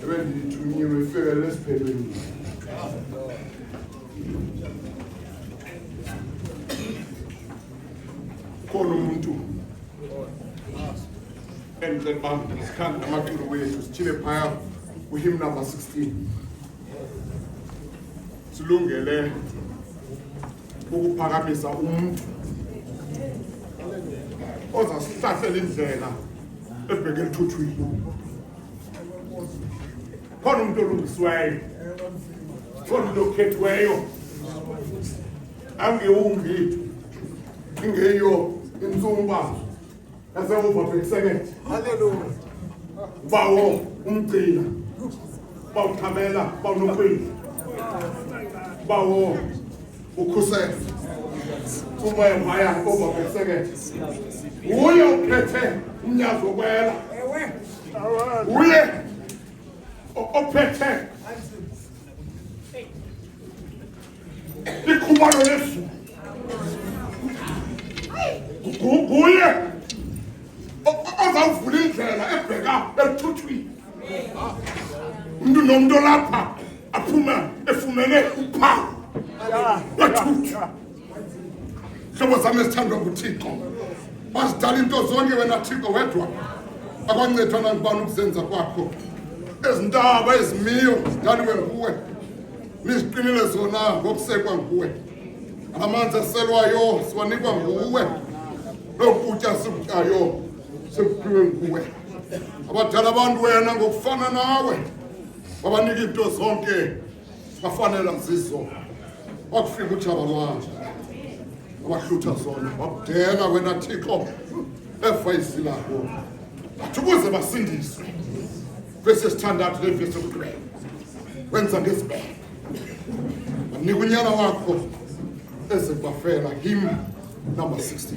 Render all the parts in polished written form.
ebendiyithunyiwe ifike lesiphelweni. Khona umuntu endicela uba sikhande amaqulu wethu sithile phaya ku-hymn number 16 silungele ukuphakamisa umuntu ozasihlasela indlela ebheke elithuthwini. Khona umuntu olungisiweyo, khona umuntu okhethiweyo, angewungi ingeyo insumba yaseuva bhekiseket. Hallelujah. Bawo umgcina, bawuthamela, bawunokwini, bawo ukhusela umoya maya over bhekiseket. Uye uphethe umnyazo wokwela, uye ophethe ikhumalo lesu, nguye ozawuvula indlela ebheka elithuthwini. Umuntu nomuntu lapha aphuma efumene uphawu lwethuthu. Hlobo zami esithandwa nguThixo, wazidala into zonke wena Thixo wedwa, akwancedwa nangubani ukuzenza kwakho. Ezintaba ezimiyo zidaliwe nguwe, niziqinile zona ngokusekwa nguwe. Amanzi aselwayo siwanikwa nguwe, lokutya sikutyayo sikuphiwe nguwe. Abadala abantu wena ngokufana nawe wabanika into zonke bafanela zizo. Wakufika utshaba lwanje wabahlutha zona, wakudela wena Thixo evayisi lakho athi ukuze basindiswe. Verse 6 verse 12 wenza ngesibheke wanika unyana wakho eze kwafela. Hymn number 16.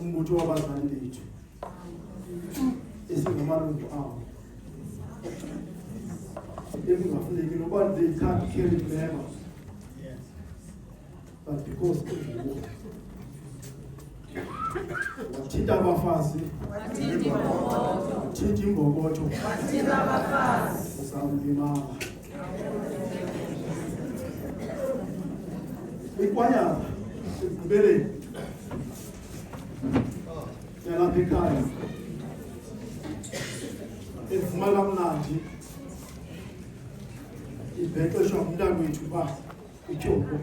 umbutho wabazali bethu esingamalungu abo. Ekungafuneki noba they can't carry members, but because of the war. Wathinta abafazi, wathinta imbokotho, uzawulimala. Ikwayala ekugqibeleni yalapha ekhaya evuma kamnandi ibhexeshwa ngumntakwethu uba ityhoko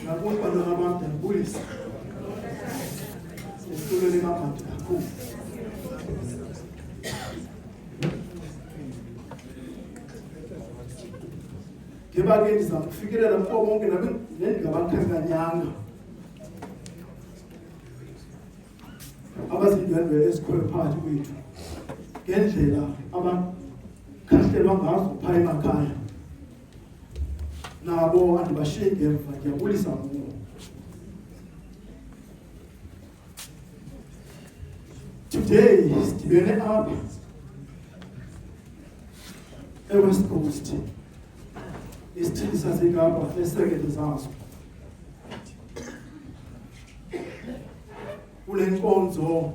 nakuni bantwana bam ndiyabulisa esitulweni kamandi kakhulu. Ngeba ke ndiza kufikelela kubo bonke nendingabakhankanyanga abazindwendwe ezikhoyo phakathi kwethu ngendlela abakhahlelwa ngazo phaa emakhaya, nabo andibashiyi ngemva, ndiyabulisa kubo. Today sidibene apha eWest Coast, isithili saseKapa esekele zazo, kule nkonzo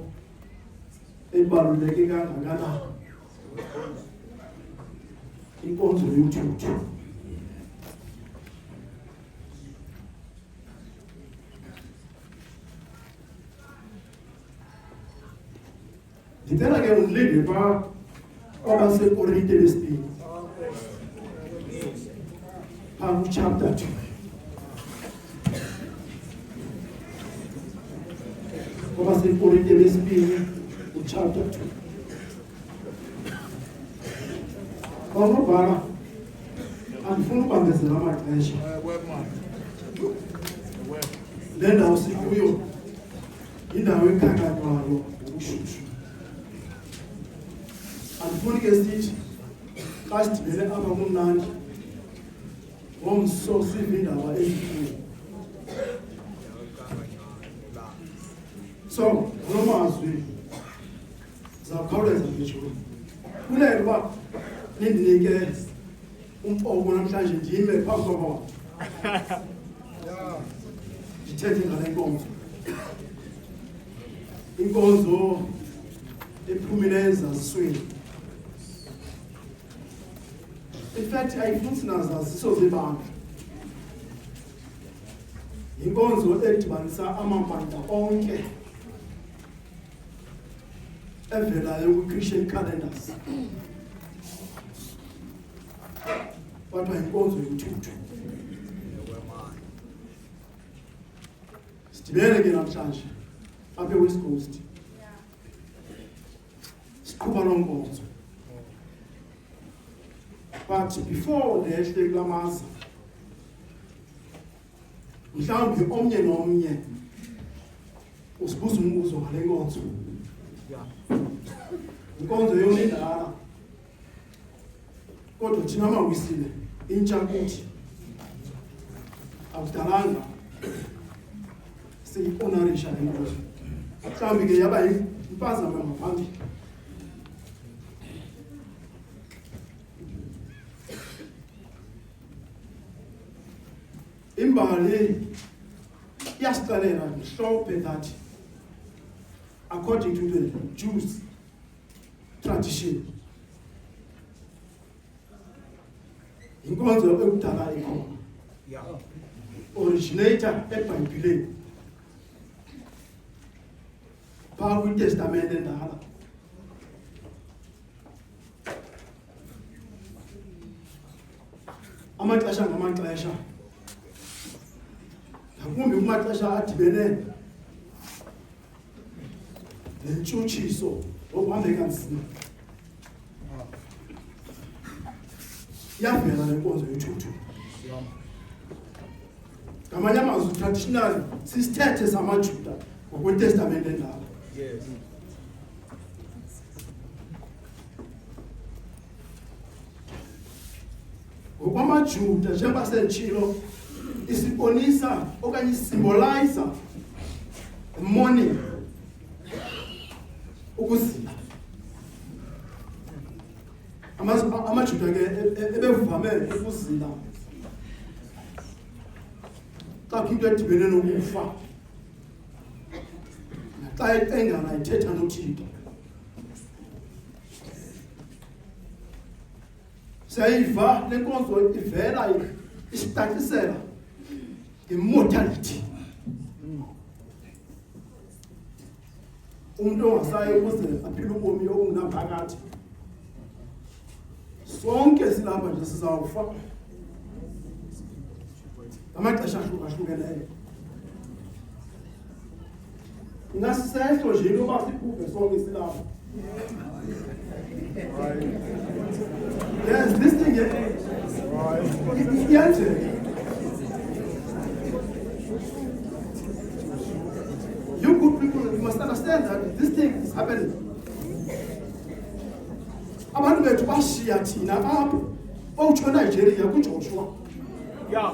ebaluleke kangakanani, inkonzo yothutho. Ndicela ke undilinde phaa kwabaseKorinte lesibini phaa chapter 2. KwabaseKorinte lesibini chapter 2. Kwanobhala andifuna ukubambezela amaxesha. Le ndawo sikuyo yindawo ekhankanywayo ngobushushu. Andifuni ke sithi xa sidibene apha kumnandi ngomso sive iindaba ezinkulu. So kulo mazwi zawukhawuleza ngejoni kulele uba nindinike umpobo namhlanje ndime phambi kwabo ndithethe ngale nkonzo, inkonzo ephumileyo ezazisweni. In fact, ayifuni sinazaziso zebandla, yinkonzo edibanisa amabandla onke evelayo kwi-Christian calendars. Kodwa yinkonzo yothutho. Sidibene ke namhlanje apha eWest Coast siqhuba loo nkonzo. But before ndehle kula maza, mhlawumbi omnye nomnye usibuza umbuzo ngale nkonzo. Inkonzo yona indala, kodwa thina mawisile intsha kuthi akudalanga siyi-honorisha le nkonzo. Mhlawumbi ke yaba impazamo ngaphambili. Imbali iyasixelela mhlophe that according to the Jews tradition, inkonzo ekudala ikhona, originator eBhayibhileni phaa kwiTestamente endala. Amaxesha ngamaxesha, ngakumbi kumaxesha adibene nentshutshiso okuhambe kanzima, iyavela le nkonzo yothutho. Ngamanye amazwi traditional sisithethe samaJuda ngokweTestamente endala. NgokwamaJuda njengoba senditshilo isibonisa okanye symbolize mourning, ukuzila. Amajuda ke ebevame ukuzila xa into edibene nokufa, xa engana ithetha noThixo. Siyayiva le nkonzo ivela isicacisela immortality. Umuntu ongasayi ukuze aphile ubomi obungaphakathi. Sonke silapha nje sizawufa. Amaxesha ahluka-hlukeneyo. Ingasisehlo nje into yoba sikhuphe sonke silapha. Yes, this thing you good people, you must understand that this thing is happening. Abantu bethu bashiya thina apho bawutsho Nigeria kuJoshua. Yeah.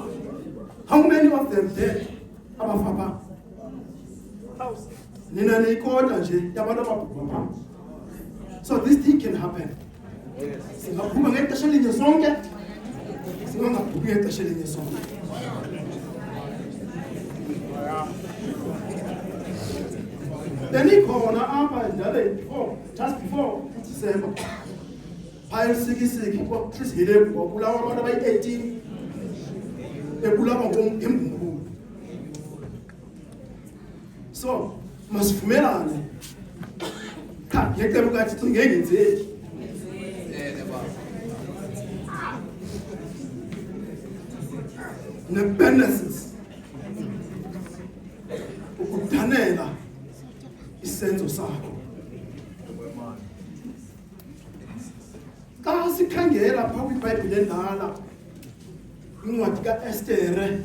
How many of them dead? Abafapa. Nina niyikota nje yabantu ababhubha. So this thing can happen. Singaphuma ngexesha elinye sonke, singaphumi ngexesha elinye sonke. Then ikhona apha njalo just before December. Phaya sikisiki kwakhisile kwabulawa abantu abayi-18 ebulawa ngomkhulu. So masivumelane. Cha ngecebo kathi ngengenzeki. Ne-benefits ukudhanela isenzo sakho. Xa sikhangela phaa kwiBhayibhile endala incwadi ka-Estere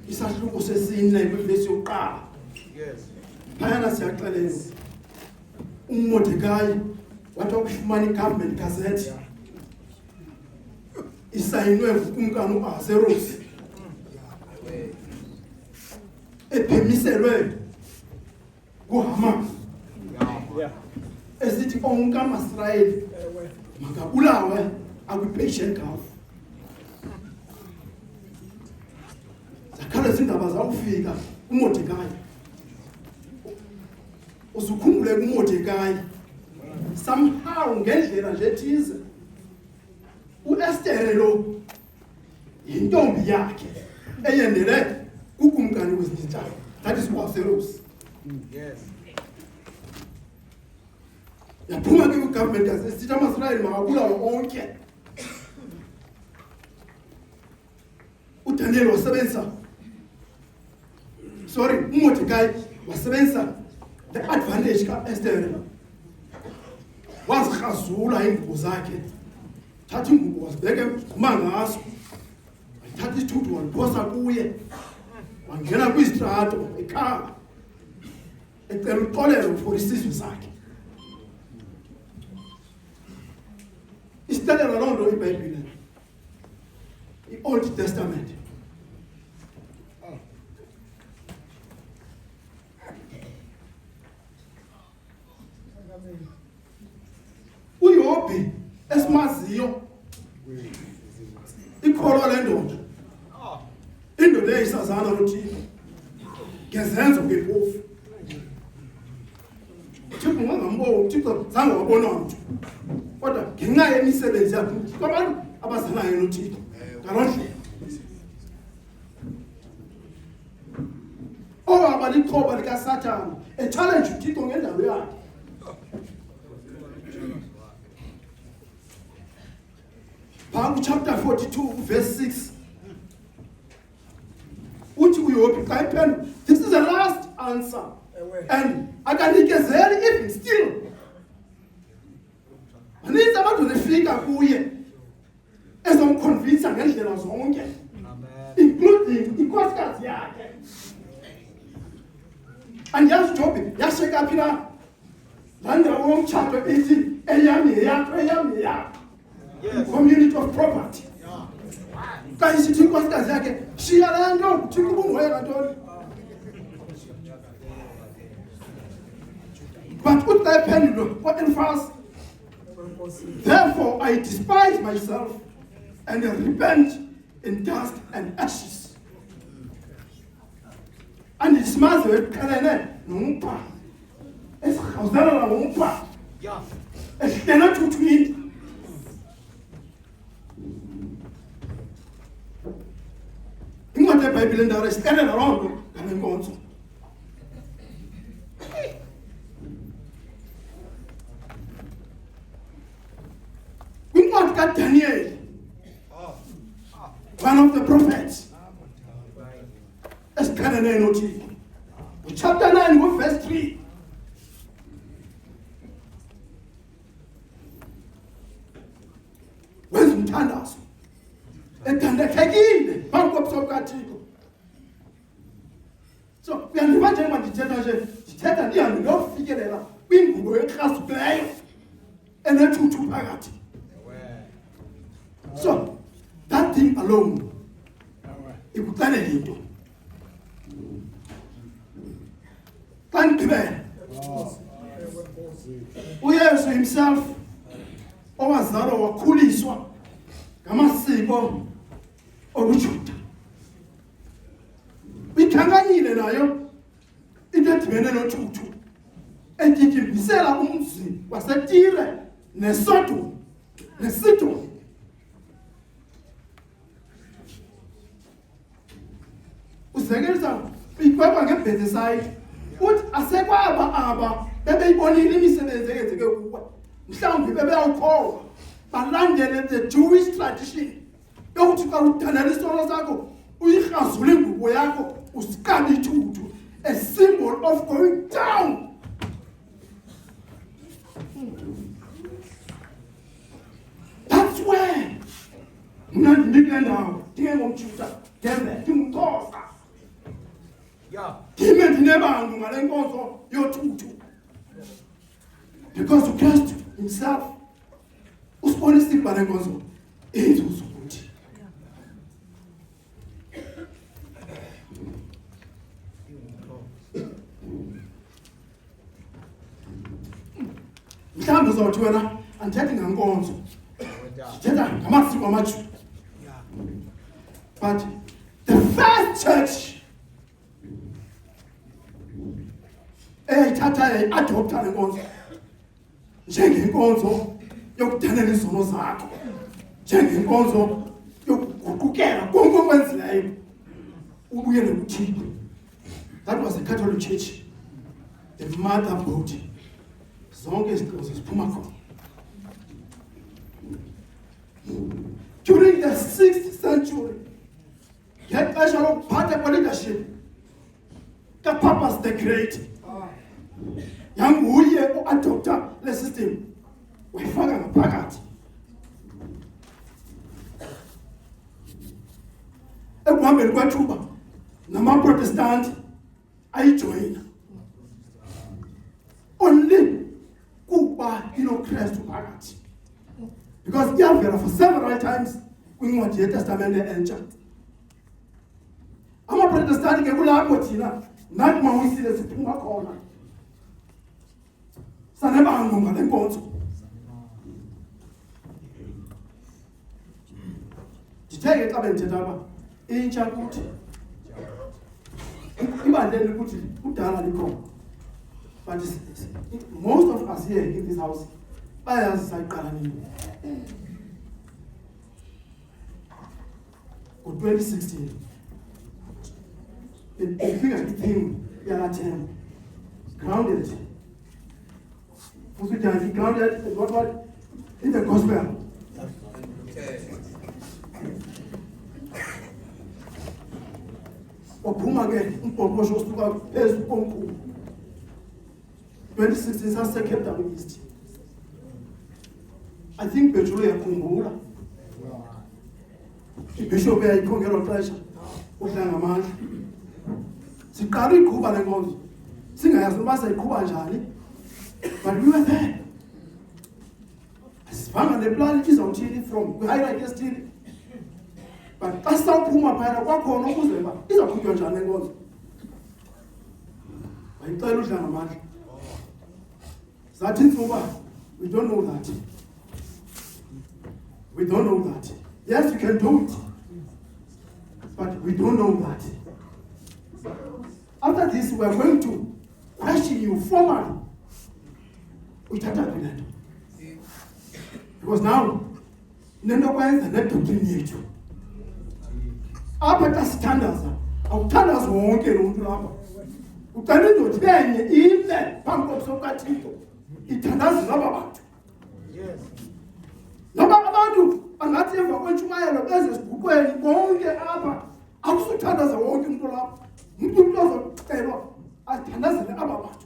isahluko sesine kwivesi yokuqala. Phayana siyaxelela uMordekayi wathi wakufumana i-government gazette isayinwe ngukumkani u-Ahasuerus ephemiselwe nguHaman esithi onke amaSirayeli makabulawe akwi-Persian Gulf. Zakhala izindaba zawufika uMordekayi. Usukhumbule kuMordekayi somehow ngendlela nje ethize uEstere lo yintombi yakhe eyendele kukumkani wezinhlaba. That is u-Ahasuerus. Yes. Yaphuma ke ku-government asithi amaSirayeli makabulawe onke. uDaniel wasebenzisa uMordekayi wasebenzisa the advantage ka-Estere. Wazirhazula iingubo zakhe, thatha iingubo wazibeke kumangaso, wathatha isithuthu waliphosa kuye, wangena kwizitrato ekhaya ecela uxolelo for isizwe sakhe. Isitelela loo nto iBhayibhile, i-Old Testament. uYobhi esimaziyo ikholwa le ndoda, indoda eyisazana noThixo ngezenzo ngephofu. uThixo ngangambona, uThixo zange wabona mntu, kodwa ngenxa yemisebenzi yakhe kwabantu abazanayo noThixo ngalondlela. Owaba lixhoba likaSathane echallenge uThixo ngendalo yakhe. Chapter 42 verse 6 uthi uYobhi xa iphendula, this is the last answer and akanikezeli even still. Maninzi abantu zifika kuye ezomconvince ngendlela zonke, including inkosikazi yakhe. Andiyazi uJobhi yasheka phi na laa ndawo yomtshato ithi eyam yeyakho, eyam yeyakho. Community of property. Xa isithi inkosikazi yakhe, shiya le nto, uThixo ubunguhoya ngantoni? But uthi xa ephendulwe ko-Eliphaz, therefore I despise myself and repent in dust and ashes. Andisimazi eqhelene nompa, esirhawuzela nompa, ehlele thuthwini. Incwadi yeBhayibhile endawo isixelela loo nto ngale nkonzo. Kwincwadi kaDaniel, one of the prophets, esiqhelene noThixo, chapter 9 verse 3. Wenza umthandazo ethandekekile phambi kobuso bukaThixo. So uyandiva njengoba ndithetha nje, ndithetha ndihambe ndiyofikelela kwingubo ekrasukileyo enethuthu phakathi. So that thing alone ikuxelela into. Xa ndigqibela, uYesu himself owazalwa wakhuliswa ngamasiko obuJuda, uyikhankanyile nayo into edibene nothuthu, etyityimvisela umzi waseTire neSodom neSidoni. Uzekelisa ikweba ngeBhetesayida, uthi asekwaba aba bebeyibonile imisebenzi eyenzeke kuwe, mhlawumbi bebeyawukholwa balandele the Jewish tradition yokuthi xa uthandana isono sakho uyirhazule ingubo yakho usikabe ithuthu, a symbol of going down. That's where mna ndikule ndawo ndingengomJuda ndingumXhosa, ndime ndinebantu ngale nkonzo yothuthu, because uKristu himself usibonisa ibhale nkonzo inzuzo kuthi. Mhlawumbi uzawuthi wena andithethi ngenkonzo, ndithetha ngamasiko amaJuda. But the first church eyayithatha yayi-adoptha le nkonzo njengenkonzo yokuthandela izono zakho, njengenkonzo yokuguqukela konke okwenzileyo ubuyele kuThixo. That was the Catholic Church, the mother boat. Zonke izinto ziphuma khona. During the 6th century, ngexesha lokuphatha kwe-leadership kaPapas the Great, yanguye u-adoptha le system, wayifaka ngaphakathi. Ekuhambeni kwethuba namaProtestanti ayijoyina, only kuba inoKristu phakathi, because iyavela for several times kwincwadi yeTestamente entsha. AmaProtestanti ke kulapho thina nathi mawisile siphuma khona, sanebango ngale nkonzo. Nditheke xa bendithetha apha intsha kuthi ibandleni ukuthi kudala likhona, but most of us here in this house bayazi sayiqala nini. Ngo-2016 befika itheme yala term, grounded. Grounded in what? In the gospel. Ophuma ke umpoposho osuka phezulu komkhulu. 2016 saseCape Town East. I think Petro yakhumbula. Ibishop yayikhongela xesha udla ngamandla. Siqala iqhuba le nkonzo. Singayazi uba sayiqhuba njani. But we were there. Sivanga le plan izawuthini from hierarchy esithini. but xa sawuphuma phayana kwakhona ukuze uba izaqhutywa njani enkonzo. Bayicela udla ngamandla. Zathi intsuba, we don't know that. We don't know that. Yes, you can do it, but we don't know that. After this, we are going to question you formally. Because now, nendo kwenza nedoctrine yethu. Apha xa sithandaza, awuthandazi wonke lo mntu lapha. Ucela indoda enye ime phambi kobuso bukaThixo ithandaze naba bantu. Noba abantu bangathi emva kwentshumayelo bezesibhuqweni bonke apha, akusuthandaza wonke umuntu lapha. Umuntu ozocelwa athandazele aba bantu.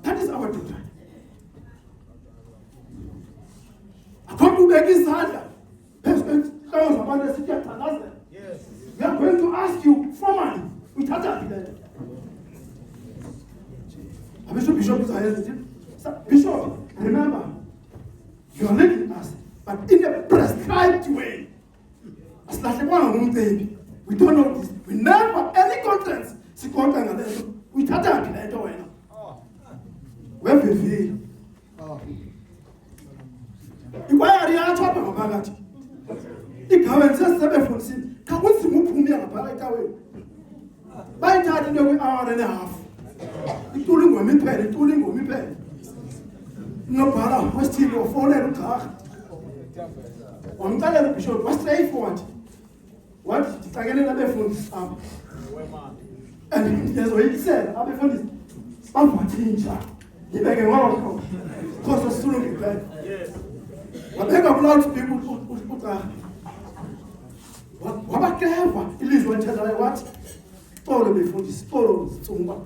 That is our doctrine. Akho ubeka izandla phezu kwenhloko zabantu esithi uyathandazela. We are going to ask you formally, uthatha phi le nto? Bishop is Bishop, remember, you are leading us, but in a prescribed way. As like one baby, we don't know this. We never have any contents. We tell them that way. Where we feel. You are the top of Bagati. You come and say 7 for sin. Come with some Pumia away. By that, you hour and a half. The tooling will be paid, the tooling will be paid. No para, what's still your phone and car? On that Bishop, what's straightforward? What? It's again another phone. And that's what he said. I'll be for this. Papa Tinja. You make a walk. Because the student will be paid. But they got lots of people who what about clever? It is what I want. All before this, all Tumba.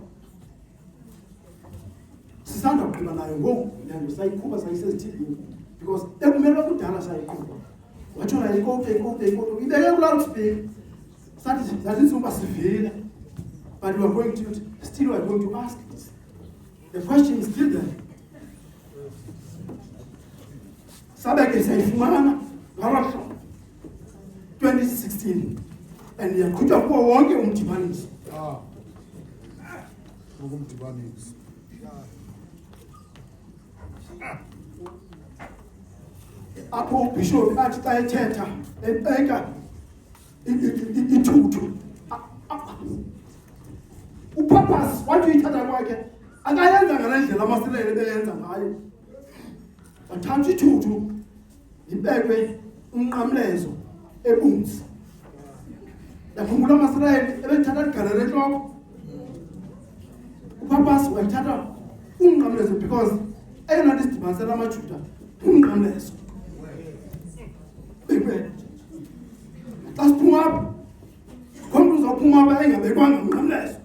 Stand up and I go, and you say, Kuba, I says to you, because every member of Dana say, what should I go, they go, if they have loud speak, that is so much severe, but we are going to, still we are going to ask this. The question is still there. Sabeke says, Mana, 2016, and you could have won your Tibanis. Apho Bishop athi xa ethetha ebeka ithuthu upurpose wathi uyithatha kwakhe akayenza ngale ndlela amasilele beyenza ngayo wathatha ithuthu ibekwe umnqamlezo ebunzi yakhumbula amasilele ebethatha igalelo entloko upurpose wayithatha umnqamlezo because eyona nto isidibanisela amajuda umnqamlezo. Xa siphuma apha khona uzophuma apha engabekwanga umnqamlezo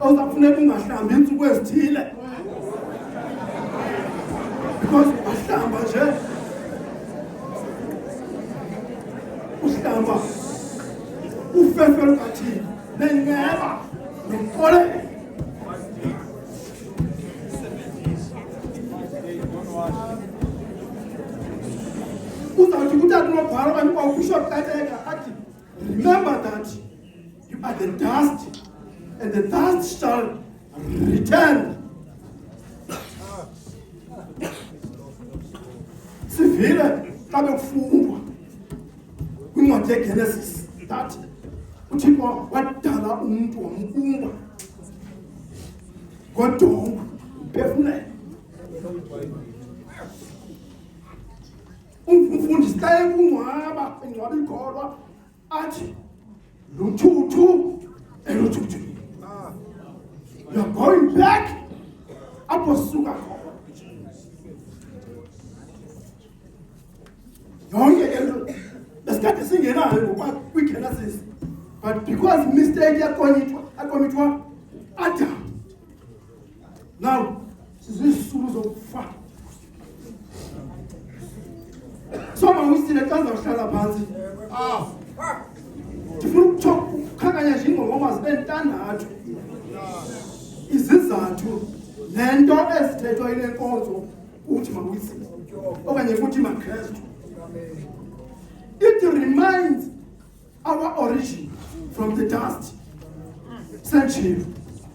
ozawufuneka ungahlambi iintsuku ezithile because ungahlamba nje uhlamba ufefe lukathini nenceba nomqolelo. Remember that you are the dust, and the dust shall return. Sivile xa bekufundwa kwincwadi yeGenesis that uThixo wadala umntu wamkumba ngodongo umphefumlele. Umfundisi xa ekungcwaba engcwaba ikholwa athi luthuthu eluthuthu. You are going back apho sisuka khona. Yonke ke nto besikade singenayo ngoba kwiGenesis, but because mistake yakomitwa Adam, now sizisulu zokufa. Soma wisile xa uzawuhlala phantsi ndifuna ukukhankanya nje iingongoma zibe ntandathu izizathu nento ezithethwa yile nkonzo kuthi mawisile okanye kuthi maKrestu. it reminds our origin from the dust. Essentially,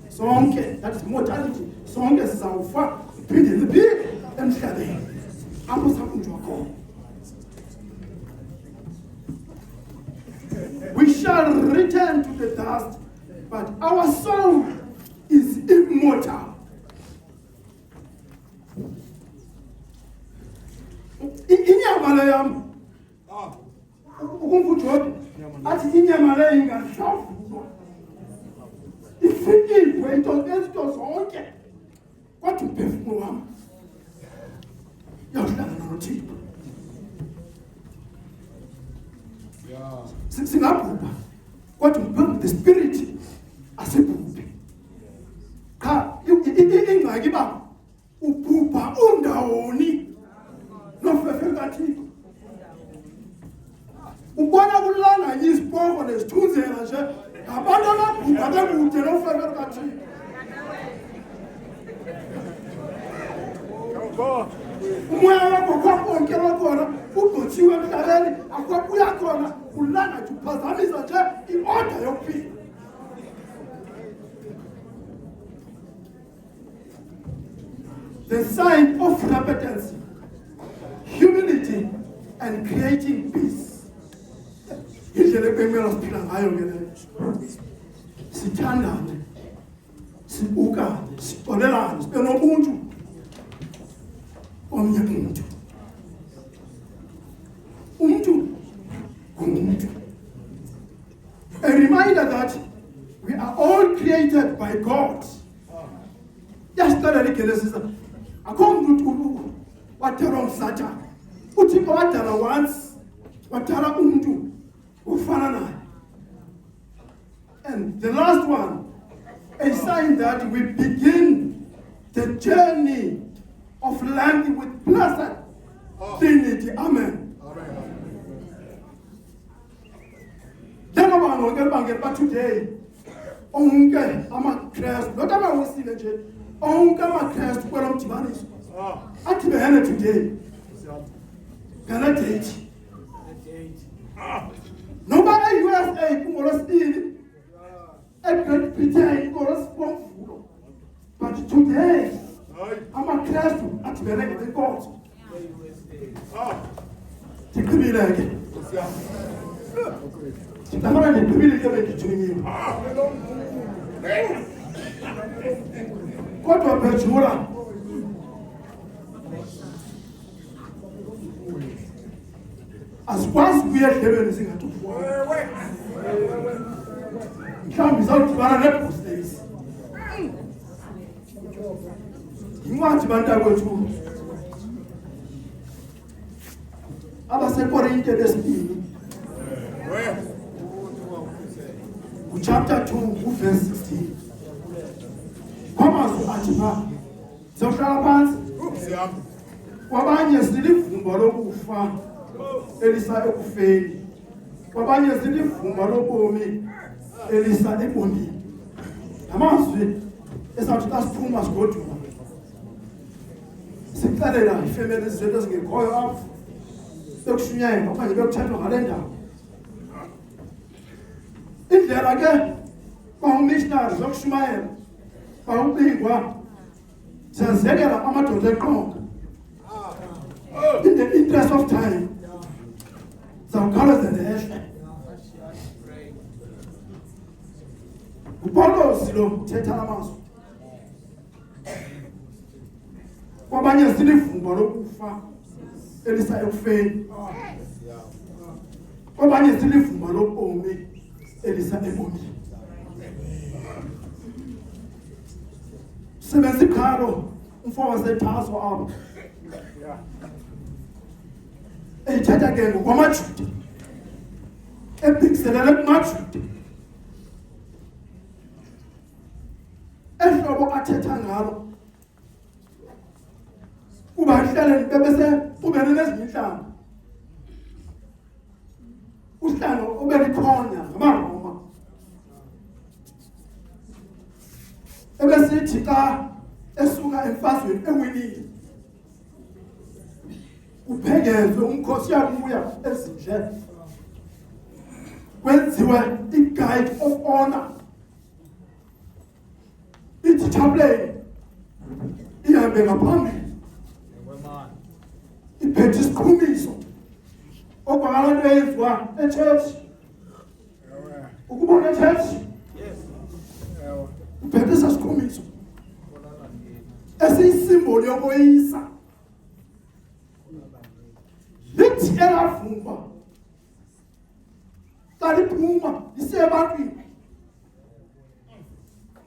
sonke, that is mortality. Sonke sizawufa iphinde liphinde emhlabeni. Apho sakunjwa khona. We shall return to the dust, but our soul is immortal. Inyama le yam. Ukumfuthi athi inyama le ingahlafuzwa. Ifikile into zonke. Kodwa umphefumulo wami yawuhlangana noThixo. Singabhubha kodwa the spirit asibhubhi. Cha ingxaki ba ubhubha undawoni nofefe kaThixo. Ubona kulana izipoko nesithunzela nje abantu ababhubha bekude nofefe kaThixo. Umoya wakho kwakonke wakhona ugqothiwe emhlabeni akwabuya khona ulana nje uphazamisa nje i-order yokuphila. The sign of repentance, humility, and creating peace. Indlela ekumele siphila ngayo ke leyo. Sithandane, sibukane, sixolelane, sibe nobuntu. Umuntu ngumuntu. A reminder that we are all created by God. Yasicela liGenesis. Akho umuntu wadala umSathane. UThixo wadala once, wadala umuntu ufana naye. And the last one, a sign that we begin the journey of landing with blessed dignity. Amen. But today, onke amaKristu, not abawusile nje, onke amaKristu kwelomdibaniso. Athi behene today. Ngale date. Noma e-USA kungolosibili, eGreat Britain kungolosihlanu. But today, amaKristu athi behene ngenkosi. Ndiqhubile ke. Ndabona ndiqhubile ke bendithunyiwe. Kodwa bejula asikwazi ukuya edlelweni singathi ufuwa. Mhlawumbi izawudibana nebhusisi. Incwadi bantakwethu abaseKorinte lesibili chapter 2 verse 16. Kwamazwi athi pha sizohlala phansi. Kwabanye silivumba lokufa elisa ekufeni. Kwabanye silivumba lobomi elisa ebomini. Amazwi esathi asiphuma sigoduma. Sikuxelela ifamily izinto ezingekhoyo apho. Bekushunyayela okanye bekuthandwa ngale ndawo. Indlela ke bawumissionary zokushumayela bawubingwa siyazekela amadoda eqonga. In the interest of time zawukhawuleza nehle. UPawulos lo uthetha amazwi. Kwabanye silivumba lokufa elisa ekufeni. Kwabanye silivumba lobomi elisa ebomini. Sebenza ikhalo umfo waseThaso apho. Ethatha ke ngokwamaJuda. Ebhikiselele kumaJuda. Ehlobo athetha ngalo. Kuba ihlale bebese ubene nezinye inhlanga. Uhlalo ubelikhona ngamaRoma. Ebesithi xa esuka emfazweni ewinile. Uphengezwe umkhosi yakuya ezinje kwenziwe i-guide of honor. Ithi chaplain ihambe ngaphambili iphethe isiqhumiso okwakala nto eyenziwa etshetshi. Ukubona etshetshi iphethe esa siqhumiso esiyisimboli yokoyisa. Lithi elavumba xa liphuma lisebantwini,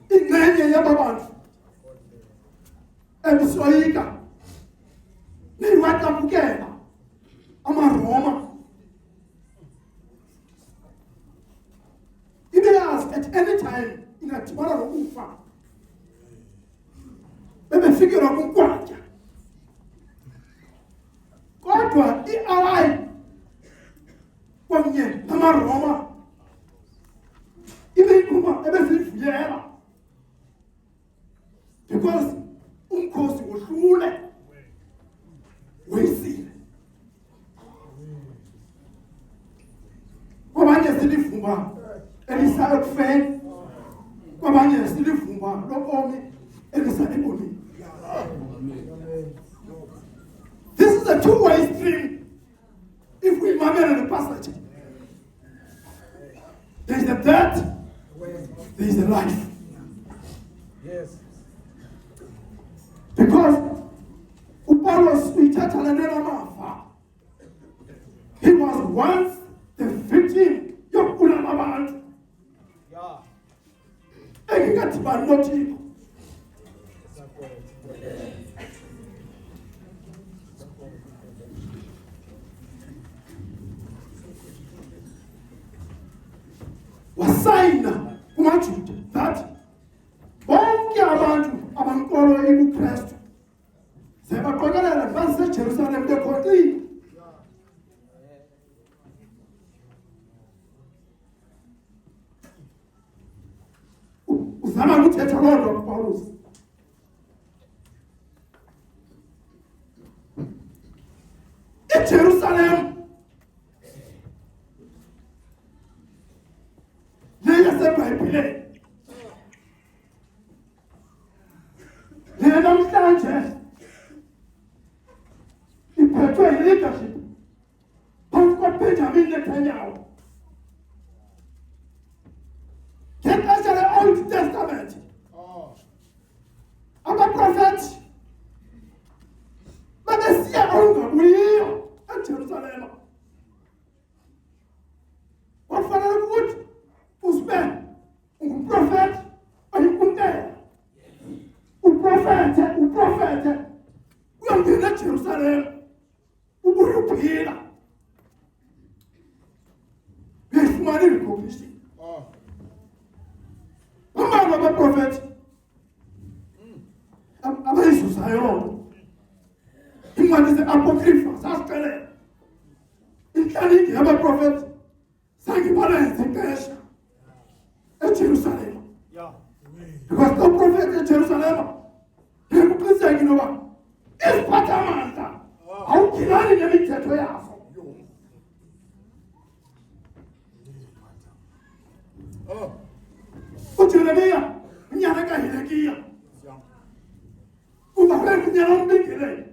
ingxenye yaba bantu ebisoyika niyiwacaphukela amaRoma, ibeyazi at any time ingadibana nokufa, bebefikelwa kumkwaja. Kodwa i-ally kwenye namaRoma ibeyiphuma ebezivuyela because umkhosi wohlule wisile. Kwabanye silivumba elisa ekufeni, kwabanye silivumba lobomi elisa ebomini. This is a two-way stream. If we remember the passage, there is the death, there is the life. Yes. Because Upaulos he was once the victim yokulamabant. Yeah. Engikathibanotiko. Wasayina kumaJuda that bonke abantu abankolo ebuKristu sebaqokelela baseJerusalem bekhonqile. Uzama ukuthetha loo nto kuPawulos. iJerusalem leyaseBhayibhileni namhlanje iphethwe yi-leadership phansi kwaBenjamin Netanyahu. Ngexesha le-Old Testament abaprofethi babesiya okungabuyiyo eJerusalema. Kwafanele ukuthi usibe ungumprofethi oyinkuntela. Uprofethe uyangena eJerusalema ubuye uphila. Uyayifumana i-recognition. Amanye abaprofethi abayizuzayo loo nto. Incwadi ze-apocrypha zasixelela inhlalinde yabaprofethi zange balenze ixesha eJerusalema. Because no prophet eJerusalema ngekuqiniseka inoba iziphathamandla awuphilani nemithetho yazo. uJeremiya unyana kaHilekiya uzabe unyana ombingelele.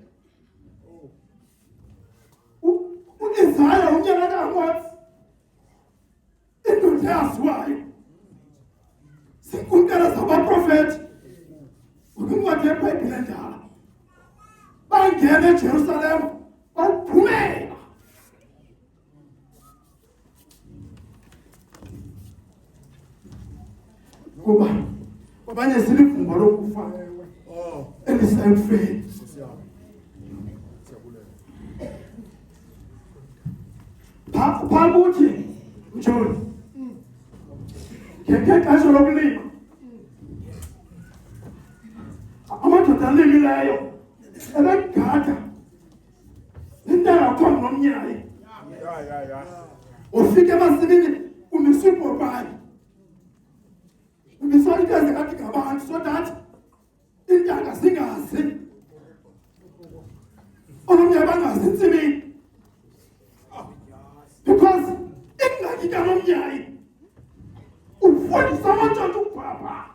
u-Isaya unyana kaAmosi indoda yaziwayo. Sinkunkela zabaprofethi incwadi yeBhayibhile endala bangena eJerusalema bawuphumela. Kuba kwabanye silivumba lokufa elisayekufeni. Phaa kuthi uJohn ngexesha lokulima amadoda alimileyo ebegada intanga khona nomnyayi. Ufike emasimini umise ibhobhani umise into zikathi ngabantu so that intanga zingazi onomnyayi bangazi entsimini. Because ingxaki cannot hear. What is someone to do, Papa?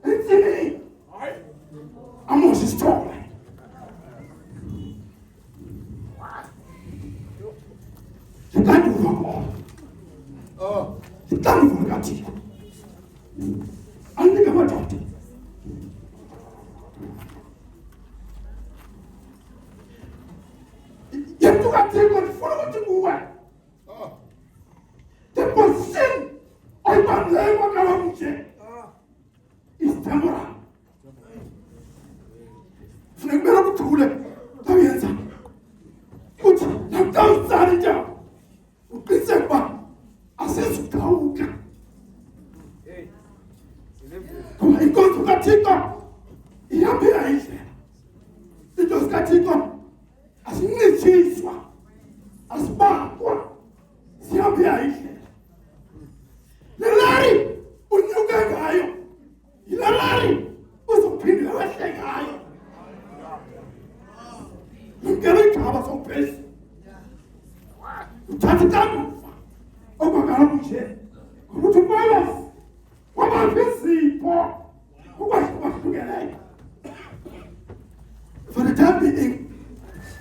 It's me. I must stop. You can't do all. You can't forget it. I'm the government. You have to take on follow to go away. The position of my name is temporal. Fnegmero Tule, Tavianza. Put them down, Sarija. Ukisema, assess Kauka. Come on, go to Katika. Yabia is there. It was Katika. As in the cheese one. As bad one. Yabia is there. Lelari, unyuka gayo. Lelari, usupindi wese gayo. Ngere kaba so pes. Utatika. Ogagara muche. Kutupalas. Wama pesi po. Kuwa together. For the time being,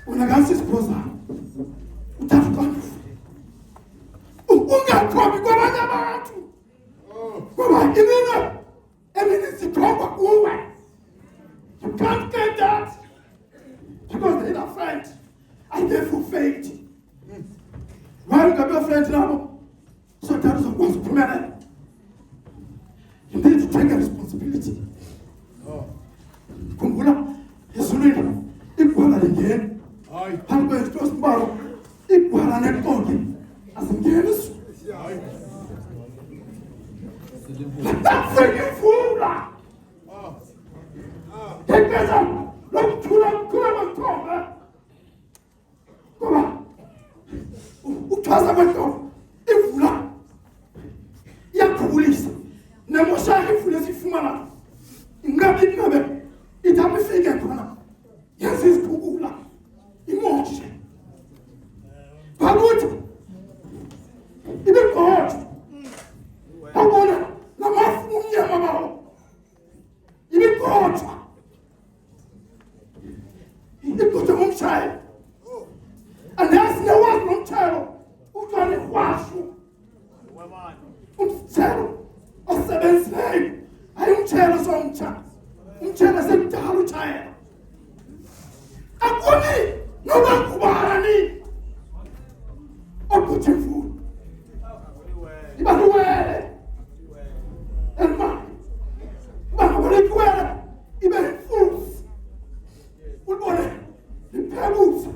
when I got this brother, utafuka. Unga kwa kwa nyamatu. Kwa imina. Emini sitomba kuwe. You can't get that. Because they're a friend. And they're for faith. Why you can be a friend now? So that is what's permanent. You need to take a responsibility. Kumbula, Yesulini, equal again. I'm going to trust tomorrow. Equal and talking. As in Guinness. That's freaking fool! Take better! Look to them, come on. Utwaza wako. Ifula. Ya police. Na mosha ifula sifumana. Ngabi ngabe. Itamifika kona. Yesis kugula. Imoshe. Babuti. Ibe kohotu. Abona. Na mafunya mamao. Ibe kohotu. Ibe kohotu mshae. And there's no one from Terrell who can wash you. Terrell, a seventh name. I am Terrell's own child. Terrell's a Dalu child. A woman, no one who barani. Or put your food. But where? And mine. But where? Even fools. What want the pebbles?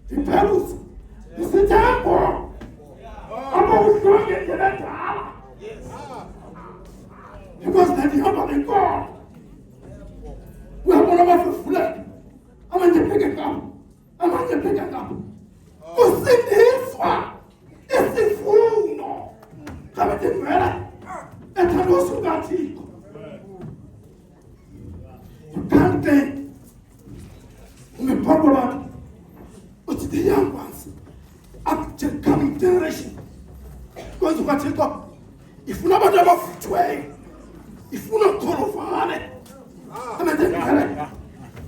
The pebbles. You sit down, boy. I'm always going to get to that time. Because that's the humble in God. We have one of us for flesh. I'm going to pick it up. I'm going to pick it up. You see this one? It's the fool, no. Come to me. And I also got you. You can't think. You talk about but the young ones, up to coming generation, because what you got, if you never have a way, if you not call for it, I'm a dead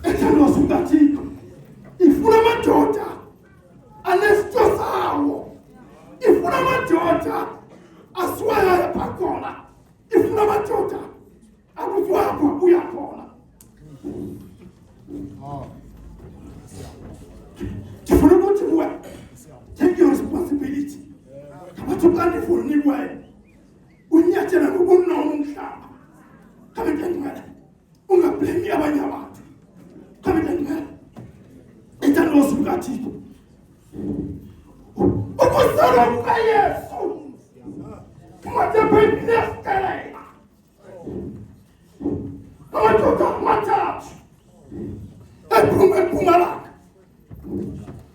and I also got you. If you never daughter, unless just our, if you never daughter, I swear I am a corner. If you never daughter, I will swap what we are corner. Take your responsibility. What you plan for anyway? When you're telling me, we're not come and get me. We're not playing me about your heart. Come and get me. It's an awesome got you. What was that of fire? What the baby left today? I want to talk my touch. And Pumalak.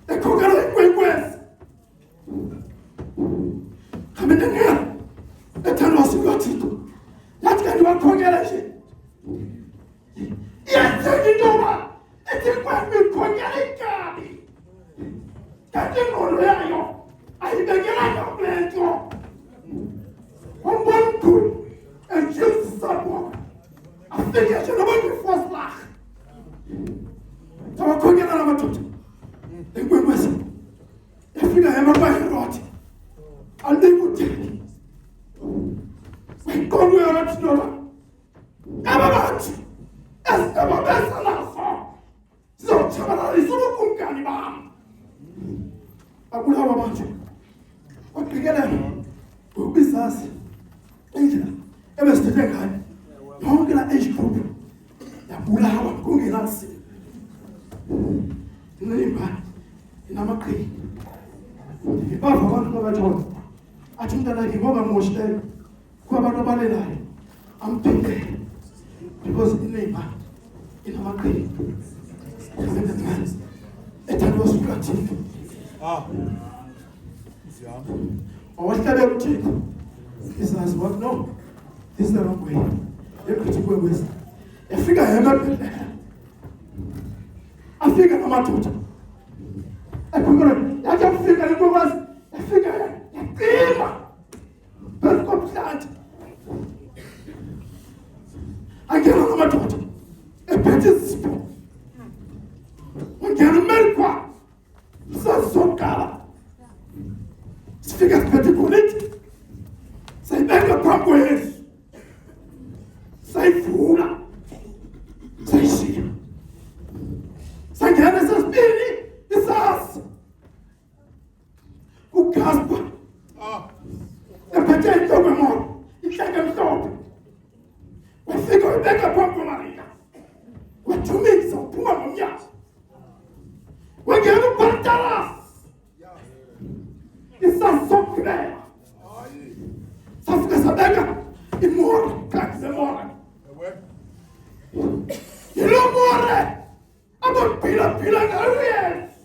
The coconut went west. Come in here. The town was got it. That's kind of a congregation. Yes, you know what? It is what we congregate. That's the more I begin. bekutheni inkolo yathi noma ababantu esingababesa naso sizotshabalalisa ubukumkani bami akulawa bantu kwaqikelela ngokubizazi indlela ebesithethe ngayo yonke la age group yabulawa kungenasi nimba inamaqhinga ibava abantu babathola athi umntana wakhe ngoba moshitele kwabantu abalelayo amphindele because inimba inamaqhinga ethandwa sukathini awahlela uthixo izazi what no this is the wrong way ekhithi kwewesa yafika yemabhedlela afika namadoda ephumela yathi afika lenkokazi yafika yaqima phezu komhlanti angena namadoda ephethe izipho ungena umelikwa sasokala sifika siphethe ipoliti sayibeka phambi kweyesu sayivula sayishiya sangena sesibili isasi uGaspa ephethe inhloko emoto inhleke emhlophe wafika wabeka phambi kwaMarika wathumisa uphuma ngomnyazo wangena uBartaras isasi sokugibela safika sabeka imora kati zemora yilo more abaphila ngayo Yesu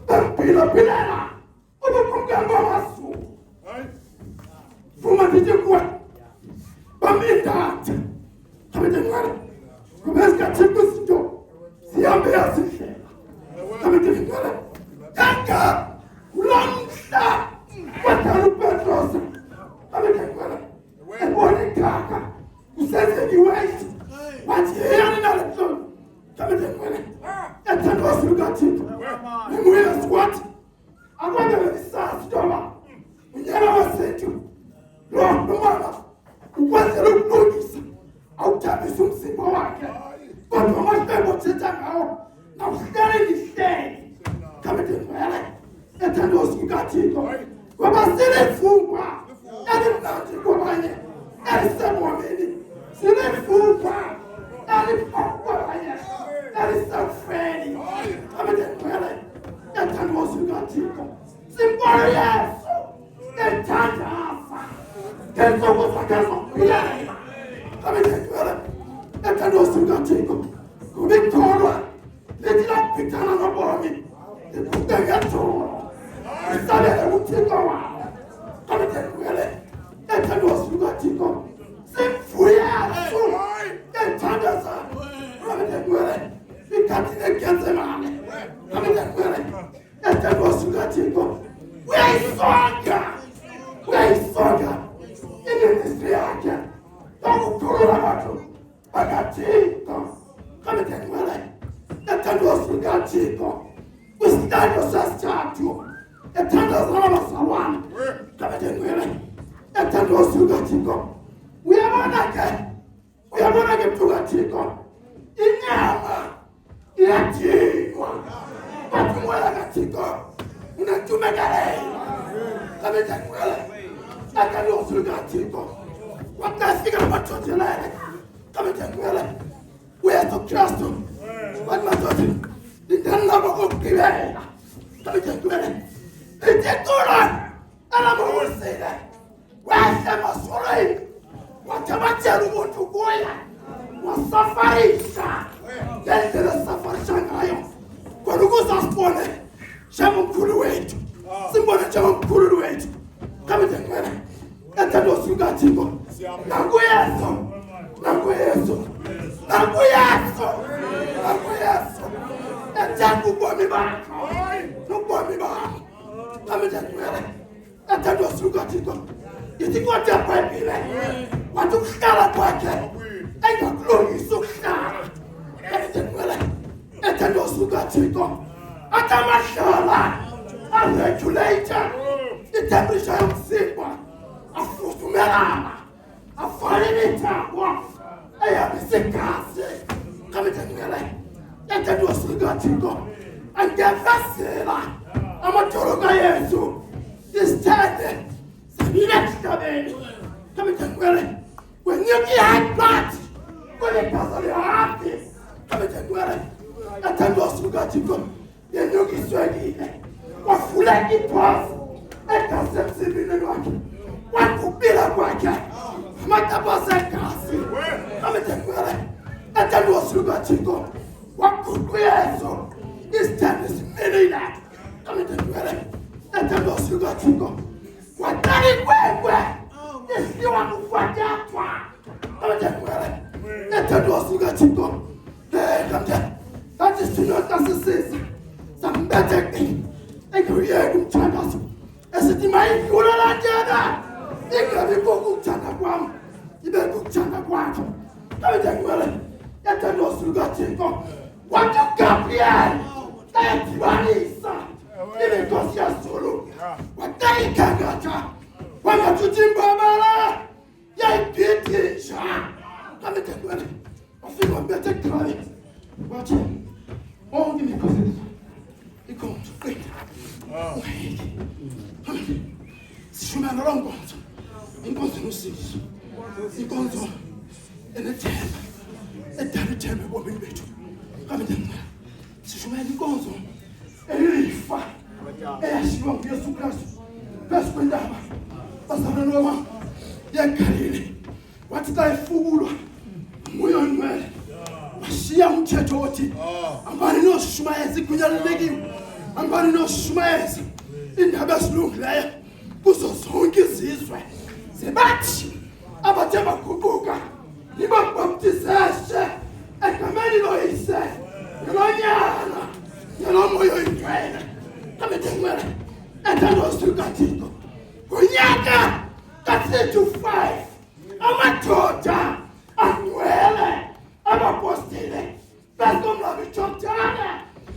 baphila ubukumkani bamasu vuma ndithi kuwe bamindate abetengwana kubesikhathi kwizinto zihambe yazindlela abetengwana kanga kulamhla wadala uPetrosa abetengwana ebona ikhaka kusenzenyiwethi wathi yeyani nalexolo abetengwana ethandwa sukathixo nemuyesu wathi akwabele isasi ntoba unyana wasethu lo nomama ukwenzela ukulungisa awuthambisa umzimba wakhe kodwa amahlebo othetha ngawo nawuhlele lihleli kabetengwana ethandwa sukathixo wabaselefungwa elimnandi kwabanye elisemwameni silefungwa elifakkwabanye elisefeni kabetengwana ethandwa sukathixo simbona Yesu ethandaza ngensuku zakhe zokuphila kabetengwana ethandwa sukathixo kuba ikholwa lithi laphithana nobomi liphuthe ngetholo isabele uthixo wabo kabetengwana ethandwa sukathixo simvuye Yesu ethandaza kabetengwana ikhathi legenzemane kabetengwana ethandwa sukathixo uyayisonga iministry yakhe yokukhulula abantu bakathixo kabetengwana ethandwa sukathixo kwisitando sesithathu ethandaza nabazalwane kabetengwana ethandwa sukathixo uyabona ke mntu kathixo inyama iyadingwa but umoya kathixo unantumekelela kabetengwana ethandwa sukathixo wakafika namathotelele kabetengwana uyesu kristu wathi madoda ndindanabo kokugqibela kabetengwana ithixula alamuhusile wehle masolweni wathabathela umuntu kuye wasafarisha ngendlela esafarisha ngayo khona ukuze asibone njengomkhulu wethu simbone njengomkhulu wethu kabetengwana ethandwa sukathixo nakuyesu ethanda ubomi bakho nobomi bakho kabetengwana ethandwa sukathixo yithi kodwa eBhayibhile wathi ukuhlala kwakhe engakulungisa ukuhlala kabetengwana ethandwa sukathixo athi amahlala aregulator temperature yomzimba afudumelana afane nethambo ayabisegazi kamethengele yathandwa sikaThixo angefasela amadoloka yethu isithende sabile emhlabeni kamethengele wenyuki high blood kwenegazi lihambi kamethengele yathandwa sikaThixo yenyuki iswekile wafuleka iphofu egazi emzimbeni wakhe wakubila kwakhe amatapasi egazi kamethengele yathandwa sikaThixo waguqu yeso isithende simelile kamethengele yathandwa sikaThixo watala inkwenkwe isiwa kufatathwa kamethengele yathandwa sikaThixo kamthengele that is to not assist sambethe engiyeke umthandazo esithi mayidlula la njena ingabe kokuthanda kwami ibe kokuthanda kwakho kamethengele yathandwa sikaThixo wathi uGabriel ayadibanisa ibenkosi yaZulu watayikhangatha wangathuthi imbabala yayibhidisha kamethengele wafika wambethe ekhaya wathi onke imikhosi ikhona sishumela lo nkonzo inkonzo enosindisa inkonzo enethemba edala ithemba ebomini bethu kamethengele sishumela inkonzo elifa eyashiwa nguYesu Kristu phezu kwentaba bazalwane bami yeGalile wathi xa efukulwa nguye ongcwele washiya umthetho othi ambani noshumayeza igunyalelekiwe ambani noshumayeza indaba ezilungileyo kuzo zonke izizwe zebathi abathe baguquka nibabhaptizeshe egameni loyise nelonyana nelomoya oyingcwele kamethengele yathandwa sikaThixo ngonyaka ka-35 amadoda angcwele abapostile bekomlabi Jordane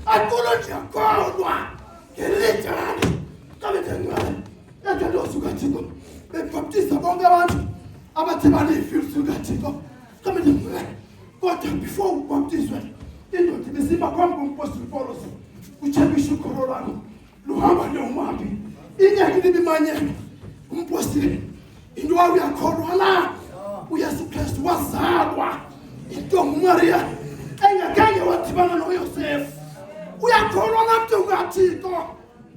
akulonjakholwa ngelitani kamethengele yathandwa sikaThixo bebhaptiza bonke abantu abathe balifa sikaThixo kamethengele kodwa before ubhaptizwe indoda ibisima phambi kompostile Paulos utshepisha ukholo lwakho luhamba nomaphi inyaka libimanyene umpostile into wayo uyakholwa la uYesu Kristu wazalwa intombi uMaria engakhange wadibana noYosefu uyakholwa namntu kaThixo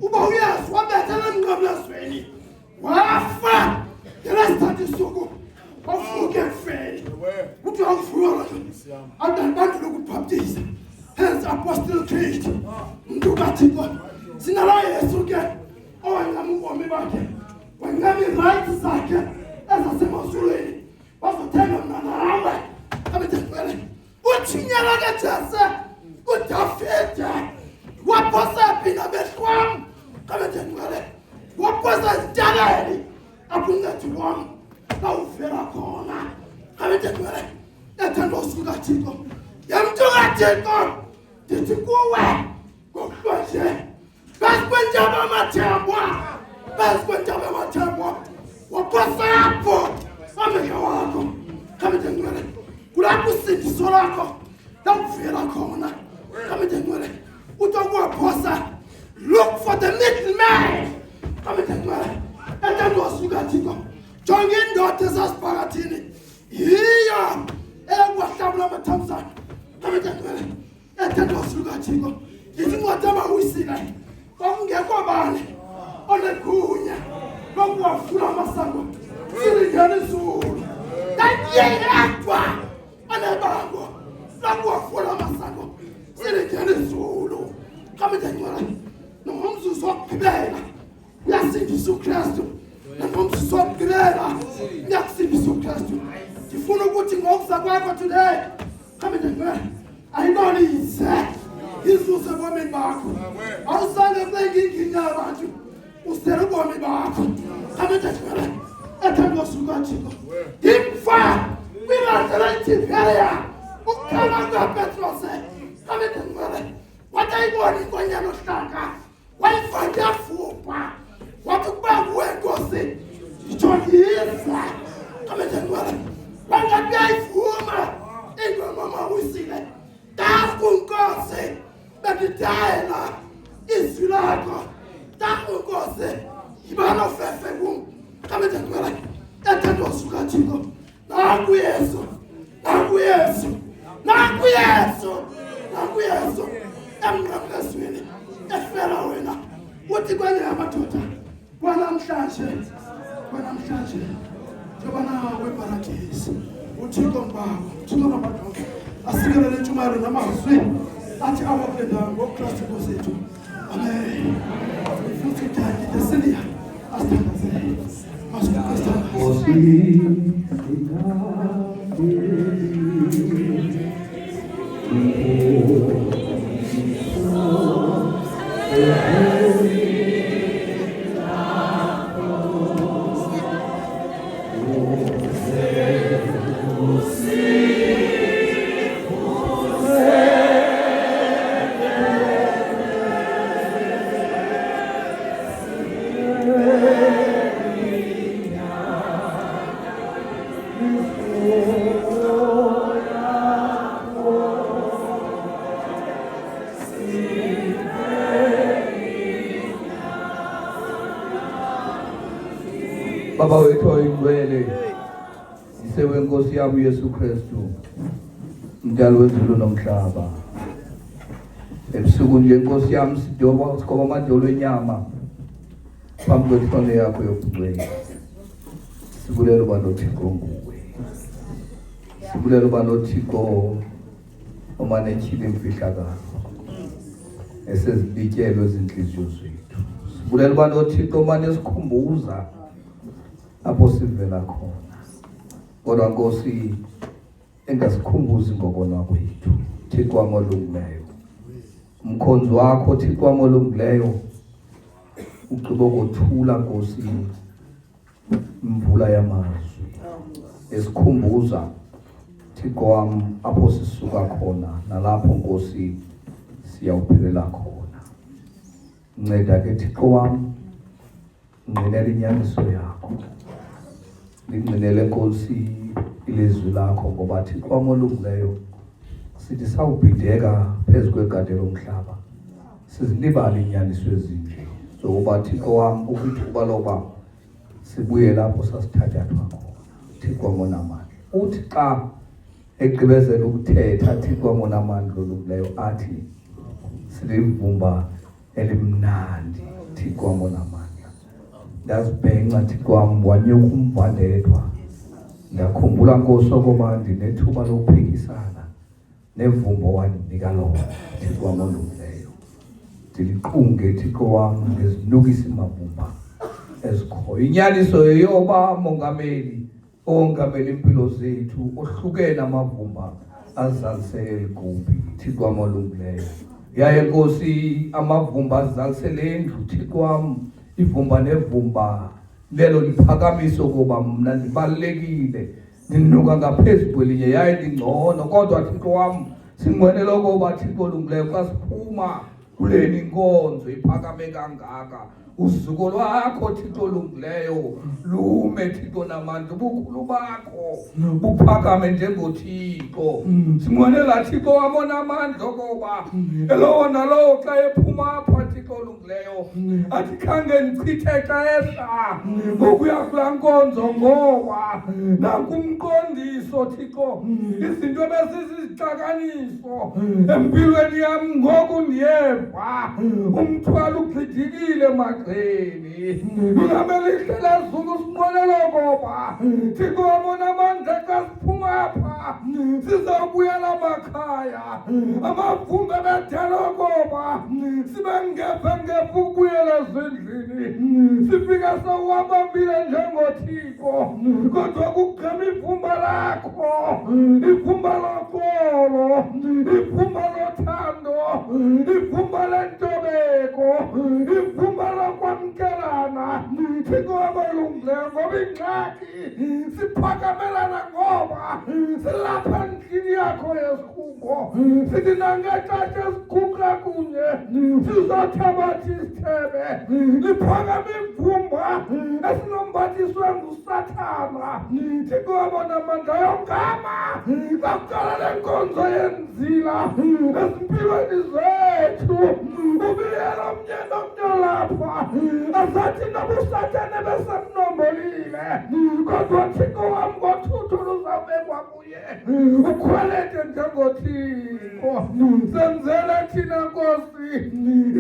uba uYesu wabethela emnqamlezweni wafa ngelesithathu suku wavuka ekufeni uthi wavuka abantu lokubhaptiza hence Apostle Creed mntu kaThixo sinalo Yesu ke owancama ubomi bakhe wancama irights zakhe ezasemazulwini bazothenga mna nawe kamethengele uthinyela kaJese uDavide waphosa phi nabehlwam kamethengele waphosa ezitaleni apho uncedo lwam lawuvela khona kamethengele yathandwa sikaThixo yemntu kaThixo ndithi kuwe ngokuhlonje phezu kwentaba amathambwa waphosa apho amehlo wakho kamethengele kulapho usindiso lakho lawuvela khona kamethengele uthi ukuwaphosa look for the middleman kamethengele yathandwa sikaThixo jonga indoda ezasiphakathini yiyo ekwahlabula amathamsanqa kamethengele yathandwa sikaThixo yithi incwadi amaWisile kwakungekho bani onegunya lokuwavula amasango silingena izulu yedwa anebango lokuwavula amasango silingena izulu kamethengele nomzuzu wokugqibela uyasindisa uKristu nomzuzu wokugqibela uyakusindisa uKristu ndifuna ukuthi ngokuza kwakho today kamethengele ayinolize izuze ebomini bakho awusange kubeke inkinga yabantu usele ubomi bakho kamethengele yathandwa sikaThixo imfa kwi-alternative area ukukhama kukaPetrose kamethengele watayibona inkonyana ohlanga wayifake yafupha wathi kuba nguwe Nkosi ijolisa kamejanwala bangakayivuma ingoma mama uyisile dafu Nkosi bedidayela izwi lakho dafu Nkosi ibana fefe kum kamejanwala ethandwa suka Thixo naku Yesu naku Yesu naku Yesu naku Yesu emnqamlezweni efela wena uthi kwenye amadoda kwanamhlanje njengoba nawe paradise uThixo ngibaba uThixo ngamadoda asikelele intshumayelo namazwi athi awakule ndawo ngoKristu Nkosi yethu amen futhi uthande desiliya asithandazele Baba wethu oyingcwele isewe Nkosi yami Yesu Kristu mdali wezulu nomhlaba ebusuku nje Nkosi yami sidoba sikhoba amadolo enyama phambi kwethone yakho yokugcwele sibulela uba noThixo nguwe sibulela uba noThixo omanetshile imfihlakalo esezibityelwe ezinhliziyo zethu sibulela uba noThixo omanesikhumbuza apho sivela khona kodwa Nkosi engasikhumbuzi ngokona kwethu Thixo wami olungileyo umkhonzi wakho Thixo wami olungileyo ugqiba ukuthula Nkosi imvula yamazwi esikhumbuza Thixo wami apho sisuka khona nalapho Nkosi siyawuphelela khona nceda ke Thixo wami ngqinela inyaniso yakho ngingqinele Nkosi ilizwi lakho ngoba Thixo wami olungileyo sithi sawubhideka phezu kwegade lomhlaba sizilibala inyaniso ezinje zokuba Thixo wami ukuthuba loba sibuye lapho sasithathathwa khona Thixo wami onamandla uthi xa egqibezela ukuthetha Thixo wami onamandla olungileyo athi silivumba elimnandi Thixo wami onamandla ndazibhenca Thixo wami wanyuka umvandedwa ndakhumbula Nkosi ukuba ndinethuba lokuphikisana nevumbo wandinika lona Thixo wami olungileyo ndiliqunge Thixo wami ngezinukisa imavumba ezikhoyo inyaniso yoba mongameli ongameli impilo zethu ohlukene amavumba azalisele igumbi Thixo wami olungileyo yaye Nkosi amavumba azalisele indlu Thixo wami ivumba nevumba lelo liphakamiso kuba mna ndibalekile ndinuka ngaphezulu kwelinye yaye ndingcono kodwa Thixo wami sinqwenela ukuba Thixo olungileyo xa siphuma kuleni nkonzo iphakame kangaka uzuko lwakho Thixo olungileyo lume Thixo namandla ubukhulu bakho buphakame njengoThixo sinqwenela Thixo wami onamandla ukuba elona lo xa ephuma apha Thixo olungileyo athi khange ndichithe xesha ngokuya kulaa nkonzo ngoba nakumqondiso Thixo izinto ebesizizixakaniso empilweni yam ngoku ndiyeva umthwalo ugxidikile magxeni ungamelihle lazulu sinqwenela ngoba Thixo wami onamandla xa siphuma apha sizawubuyela makhaya amavumba bedala ngoba sibe ngeva ukubuyela ezindlini sifika sawabambile njengoThixo kodwa kugqama ivumba lakho ivumba loxolo ivumba lothando ivumba lentobeko ivumba lokwamkelana Thixo wami olungileyo ngoba ingxaki siphakamelana ngoba lapha endlini yakho yesikhungo sithi nangeqatsha esikhunga kunye sizothabathi isithebe liphakame imvumba esinombathiswe ngusathana Thixo wabonamandla yongama kakuqala lenkonzo yenzila ezimpilweni zethu ubiyela umnyenda omnyolapha azathi nobusathane besemnombolile kodwa Thixo wam ngothuthu luzawubekwa kuye ukhwelete njengoThixo senzele thina Nkosi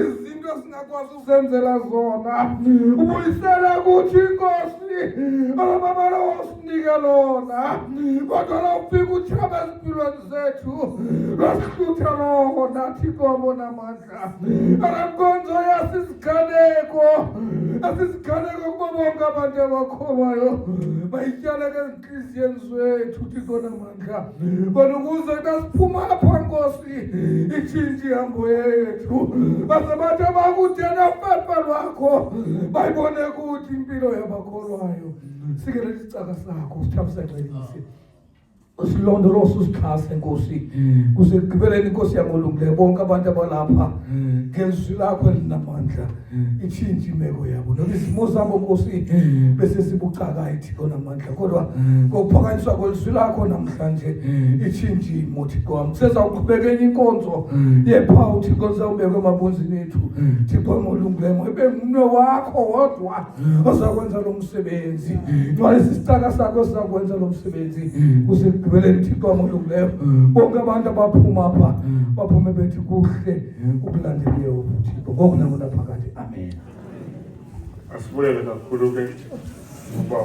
izinto singakwazi usenzela zona ubuyisele kuthi Nkosi ababala osinike lona kodwa lawufika utshaba ezimpilweni zethu lwasihlutha lona Thixo wabonamandla alankonzo yasisiganeko kubo bonke abantu abakholwayo bayityaleke ezintliziyweni zethu Thixo namandla bona ukuze nasiphuma apha Nkosi itshintshi ihambo yethu baze bathi abakude nofefe lwakho bayibone kuthi impilo yabakholwayo sikele isicaka sakho sithamsencelise usilondoloze usixhase Nkosi kusekugqibeleni Nkosi yamolungileyo bonke abantu abalapha ngezwi lakho elinamandla itshintshi imeko yabo noma izimo zabo Nkosi bese sibucaka Thixo namandla kodwa ngokuphakanyiswa kwezwi lakho namhlanje itshintshi imo Thixo wami sezawuqhubeka enye inkonzo yephawu Thixo zawubekwe emabunzini ethu Thixo amolungileyo ibe ngumnwe wakho wodwa ozakwenza lo msebenzi ngalesi sicaka sakho sizakwenza lo msebenzi Kubeleni Thixo amolungileyo bonke abantu abaphuma apha baphume bethi kuhle ukulandeleyo Thixo ngoku nangonaphakade amen Asibulele kakhulu ke uba